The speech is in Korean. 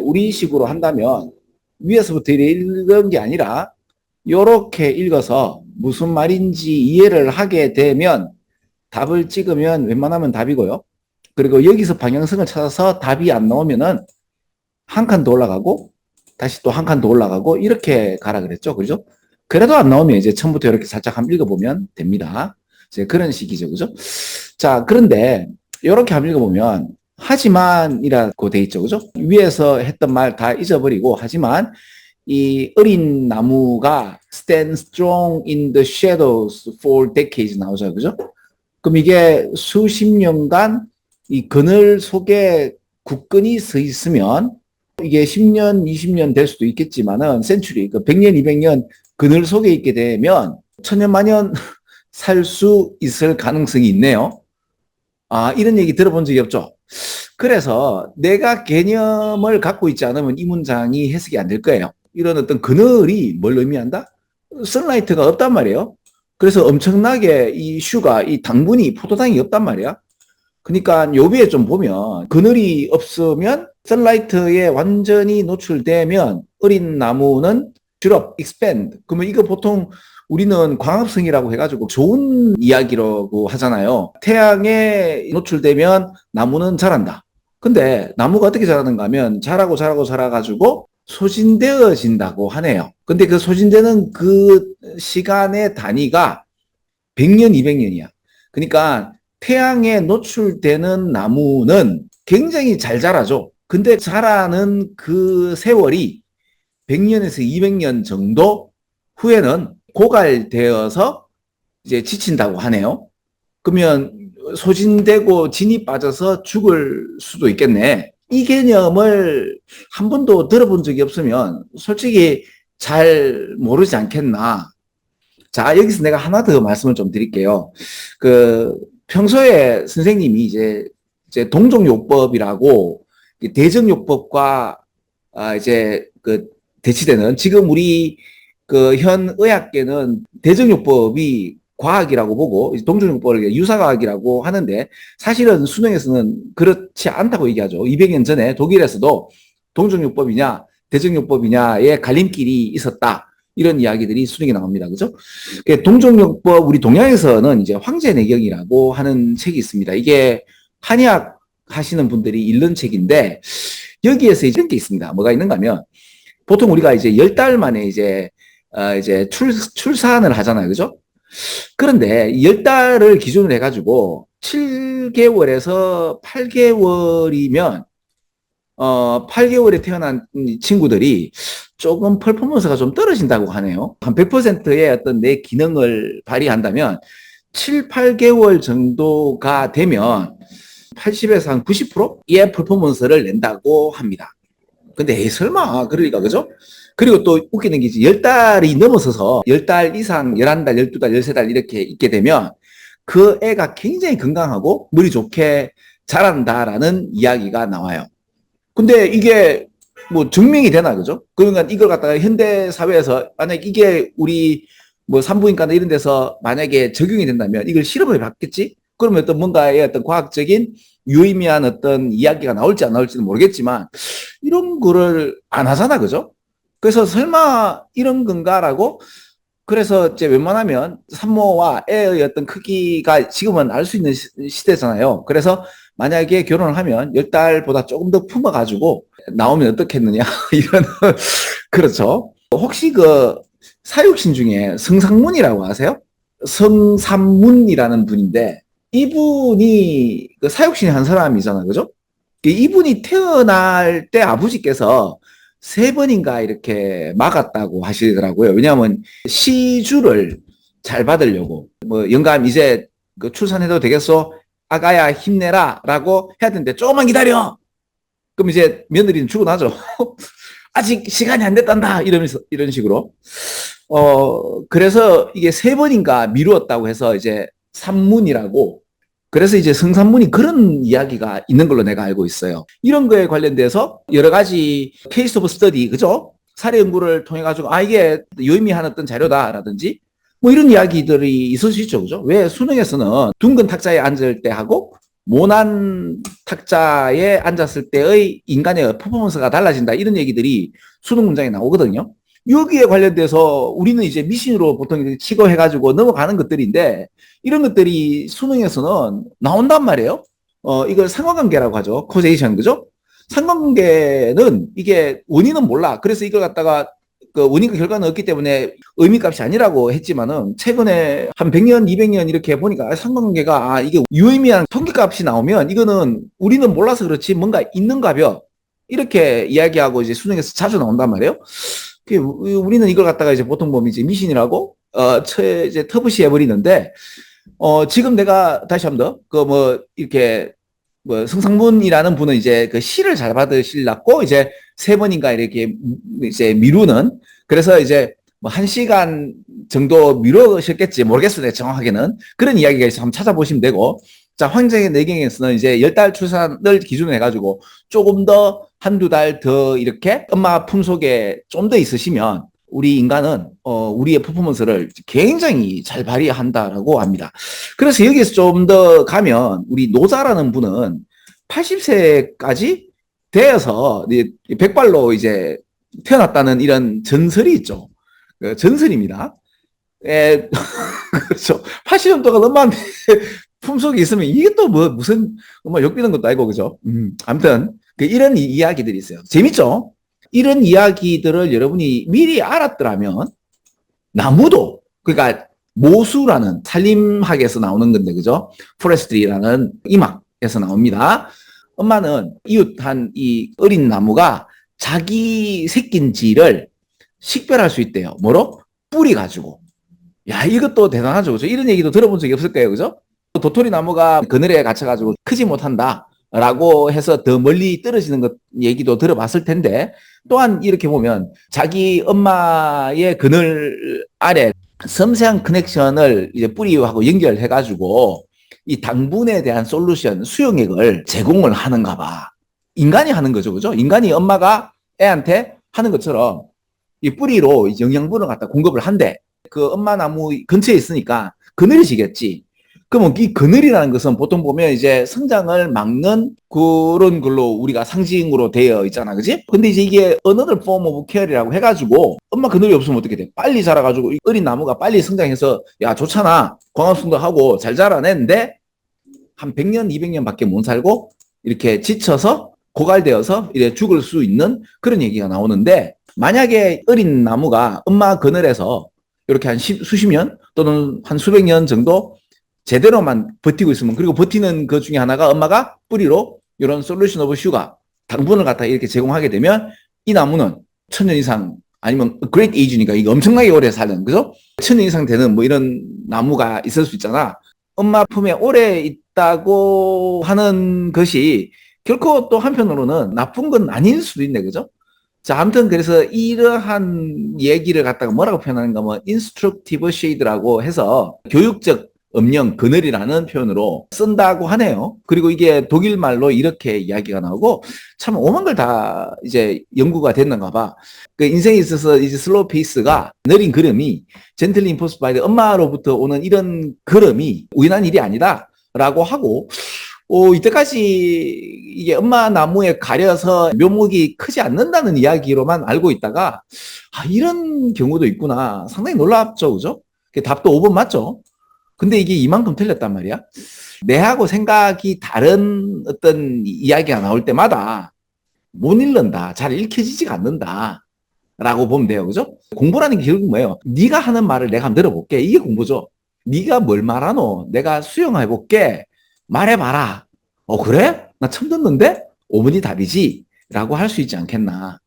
우리 식으로 한다면 위에서부터 읽은 게 아니라 요렇게 읽어서 무슨 말인지 이해를 하게 되면 답을 찍으면 웬만하면 답이고요. 그리고 여기서 방향성을 찾아서 답이 안 나오면은 한 칸 더 올라가고 다시 또 한 칸 더 올라가고 이렇게 가라 그랬죠. 그죠? 그래도 안 나오면 이제 처음부터 이렇게 살짝 한번 읽어보면 됩니다. 이제 그런 식이죠. 그죠? 자, 그런데 이렇게 한번 읽어보면 하지만이라고 돼 있죠. 그죠? 위에서 했던 말 다 잊어버리고 하지만 이 어린 나무가 stand strong in the shadows for decades 나오죠. 그죠? 그럼 이게 수십 년간 이 그늘 속에 굳건히 서 있으면 이게 10년, 20년 될 수도 있겠지만은 센츄리, 그 100년, 200년 그늘 속에 있게 되면 천년만년 살 수 있을 가능성이 있네요. 아, 이런 얘기 들어본 적이 없죠? 그래서 내가 개념을 갖고 있지 않으면 이 문장이 해석이 안 될 거예요. 이런 어떤 그늘이 뭘 의미한다? 선라이트가 없단 말이에요. 그래서 엄청나게 이 슈가, 이 당분이, 포도당이 없단 말이야. 그러니까 요 위에 좀 보면 그늘이 없으면 선라이트에 완전히 노출되면 어린 나무는 줄업, expand. 그러면 이거 보통 우리는 광합성이라고 해가지고 좋은 이야기라고 하잖아요. 태양에 노출되면 나무는 자란다. 근데 나무가 어떻게 자라는가 하면 자라가지고 소진되어진다고 하네요. 근데 그 소진되는 그 시간의 단위가 100년, 200년이야. 그러니까 태양에 노출되는 나무는 굉장히 잘 자라죠. 근데 자라는 그 세월이 100년에서 200년 정도 후에는 고갈되어서 이제 지친다고 하네요. 그러면 소진되고 진이 빠져서 죽을 수도 있겠네. 이 개념을 한 번도 들어본 적이 없으면 솔직히 잘 모르지 않겠나. 자, 여기서 내가 하나 더 말씀을 좀 드릴게요. 평소에 선생님이 이제 동종요법이라고 대정요법과 이제 대치되는 지금 우리 현 의학계는 대정요법이 과학이라고 보고 동종요법을 유사과학이라고 하는데 사실은 수능에서는 그렇지 않다고 얘기하죠. 200년 전에 독일에서도 동종요법이냐 대정요법이냐의 갈림길이 있었다. 이런 이야기들이 수능에 나옵니다. 그죠? 동종요법, 우리 동양에서는 이제 황제내경이라고 하는 책이 있습니다. 이게 한의학 하시는 분들이 읽는 책인데, 여기에서 이런 게 있습니다. 뭐가 있는가 하면, 보통 우리가 이제 10달 만에 이제 출산을 하잖아요. 그죠? 그런데 10달을 기준으로 해가지고, 7개월에서 8개월이면, 8개월에 태어난 친구들이 조금 퍼포먼스가 좀 떨어진다고 하네요. 한 100%의 어떤 내 기능을 발휘한다면 7, 8개월 정도가 되면 80에서 한 90%의 퍼포먼스를 낸다고 합니다. 근데 에이, 설마 그러니까 그죠? 그리고 또 웃기는 게 10달이 넘어서서 10달 이상 11달, 12달, 13달 이렇게 있게 되면 그 애가 굉장히 건강하고 머리 좋게 자란다라는 이야기가 나와요. 근데 이게 뭐 증명이 되나, 그죠? 그러니까 이걸 갖다가 현대 사회에서 만약 이게 우리 뭐 산부인과나 이런 데서 만약에 적용이 된다면 이걸 실험을 받겠지? 그러면 어떤 뭔가의 어떤 과학적인 유의미한 어떤 이야기가 나올지 안 나올지는 모르겠지만 이런 거를 안 하잖아, 그죠? 그래서 설마 이런 건가라고 그래서 이제 웬만하면 산모와 애의 어떤 크기가 지금은 알 수 있는 시대잖아요. 그래서 만약에 결혼을 하면 10달보다 조금 더 품어가지고 나오면 어떻겠느냐. 이런, 그렇죠. 혹시 사육신 중에 성상문이라고 아세요? 성삼문이라는 분인데 이분이 사육신 한 사람이잖아요. 그죠? 이분이 태어날 때 아버지께서 3번인가 이렇게 막았다고 하시더라고요. 왜냐하면 시주를 잘 받으려고 뭐 영감 이제 출산해도 되겠어? 아가야 힘내라 라고 해야 되는데 조금만 기다려. 그럼 이제 며느리는 죽어나죠. 아직 시간이 안 됐단다 이러면서 이런 식으로 그래서 이게 3번인가 미루었다고 해서 이제 산문이라고 그래서 이제 성산문이 그런 이야기가 있는 걸로 내가 알고 있어요. 이런 거에 관련돼서 여러 가지 케이스 오브 스터디, 그죠? 사례 연구를 통해 가지고 이게 유의미한 어떤 자료다라든지 뭐 이런 이야기들이 있을 수 있죠, 그죠? 왜 수능에서는 둥근 탁자에 앉을 때 하고 모난 탁자에 앉았을 때의 인간의 퍼포먼스가 달라진다. 이런 얘기들이 수능 문장에 나오거든요. 여기에 관련돼서 우리는 이제 미신으로 보통 취급해가지고 넘어가는 것들인데 이런 것들이 수능에서는 나온단 말이에요. 이걸 상관관계라고 하죠. 코제이션, 그죠? 상관관계는 이게 원인은 몰라. 그래서 이걸 갖다가 그 원인과 결과는 없기 때문에 의미값이 아니라고 했지만은 최근에 한 100년, 200년 이렇게 보니까 상관관계가 이게 유의미한 통계값이 나오면 이거는 우리는 몰라서 그렇지 뭔가 있는가벼 이렇게 이야기하고 이제 수능에서 자주 나온단 말이에요. 우리는 이걸 갖다가 이제 보통 보면 이제 미신이라고 이제 터부시 해버리는데 지금 내가 다시 한 번 더 그 뭐 이렇게 뭐 성상문이라는 분은 이제 그 시를 잘 받으시려고 이제 3번인가 이렇게 이제 미루는 그래서 이제 뭐 1시간 정도 미루셨겠지 모르겠어요 정확하게는 그런 이야기가 있어 한번 찾아보시면 되고 자 황정의 내경에서는 이제 10달 출산을 기준으로 해가지고 조금 더 한두 달 더 이렇게 엄마 품속에 좀 더 있으시면 우리 인간은 우리의 퍼포먼스를 굉장히 잘 발휘한다라고 합니다. 그래서 여기서 좀 더 가면 우리 노자라는 분은 80세까지 되어서 백발로 이제 태어났다는 이런 전설이 있죠. 전설입니다. 그렇죠. 80년 동안 엄마한테 품속에 있으면 이게 또 뭐 무슨 욕비는 것도 아니고 그죠. 아무튼 이런 이야기들이 있어요. 재밌죠? 이런 이야기들을 여러분이 미리 알았더라면 나무도 그러니까 모수라는 산림학에서 나오는 건데 그죠? 포레스트리라는 임학에서 나옵니다. 엄마는 이웃한 이 어린 나무가 자기 새끼인지를 식별할 수 있대요. 뭐로? 뿌리 가지고. 야 이것도 대단하죠. 그죠? 이런 얘기도 들어본 적이 없을 거예요. 그죠? 도토리 나무가 그늘에 갇혀가지고 크지 못한다. 라고 해서 더 멀리 떨어지는 것 얘기도 들어봤을 텐데 또한 이렇게 보면 자기 엄마의 그늘 아래 섬세한 커넥션을 이제 뿌리하고 연결해가지고 이 당분에 대한 솔루션, 수용액을 제공을 하는가 봐. 인간이 하는 거죠. 그죠? 인간이 엄마가 애한테 하는 것처럼 이 뿌리로 영양분을 갖다 공급을 한대. 그 엄마 나무 근처에 있으니까 그늘이 지겠지. 그러면 이 그늘이라는 것은 보통 보면 이제 성장을 막는 그런 걸로 우리가 상징으로 되어 있잖아. 그지? 근데 이제 이게 another form of care이라고 해가지고 엄마 그늘이 없으면 어떻게 돼? 빨리 자라가지고 어린 나무가 빨리 성장해서 야 좋잖아. 광합성도 하고 잘 자라냈는데 한 100년, 200년 밖에 못 살고 이렇게 지쳐서 고갈되어서 이래 죽을 수 있는 그런 얘기가 나오는데 만약에 어린 나무가 엄마 그늘에서 이렇게 한 수십 년 또는 한 수백 년 정도 제대로만 버티고 있으면 그리고 버티는 그 중에 하나가 엄마가 뿌리로 이런 솔루션 오브 슈가 당분을 갖다 이렇게 제공하게 되면 이 나무는 1000년 이상 아니면 그레이트 에이지니까 이거 엄청나게 오래 사는 그죠? 1000년 이상 되는 뭐 이런 나무가 있을 수 있잖아. 엄마 품에 오래 있다고 하는 것이 결코 또 한편으로는 나쁜 건 아닐 수도 있네 그죠? 자, 아무튼 그래서 이러한 얘기를 갖다가 뭐라고 표현하는가 뭐 instructive shade라고 해서 교육적 음영, 그늘이라는 표현으로 쓴다고 하네요. 그리고 이게 독일 말로 이렇게 이야기가 나오고 참 오만 걸 다 이제 연구가 됐는가 봐. 그 인생에 있어서 이제 슬로우 페이스가 느린 걸음이 젠틀리 인포스 바이 엄마로부터 오는 이런 걸음이 우연한 일이 아니다 라고 하고 이때까지 이게 엄마 나무에 가려서 묘목이 크지 않는다는 이야기로만 알고 있다가 이런 경우도 있구나. 상당히 놀랍죠. 그죠? 답도 5번 맞죠? 근데 이게 이만큼 틀렸단 말이야. 내하고 생각이 다른 어떤 이야기가 나올 때마다 못 읽는다. 잘 읽혀지지가 않는다. 라고 보면 돼요. 그죠? 공부라는 게 결국 뭐예요? 네가 하는 말을 내가 한번 들어볼게. 이게 공부죠. 네가 뭘 말하노? 내가 수용해볼게. 말해봐라. 그래? 나 처음 듣는데? 5번이 답이지? 라고 할 수 있지 않겠나.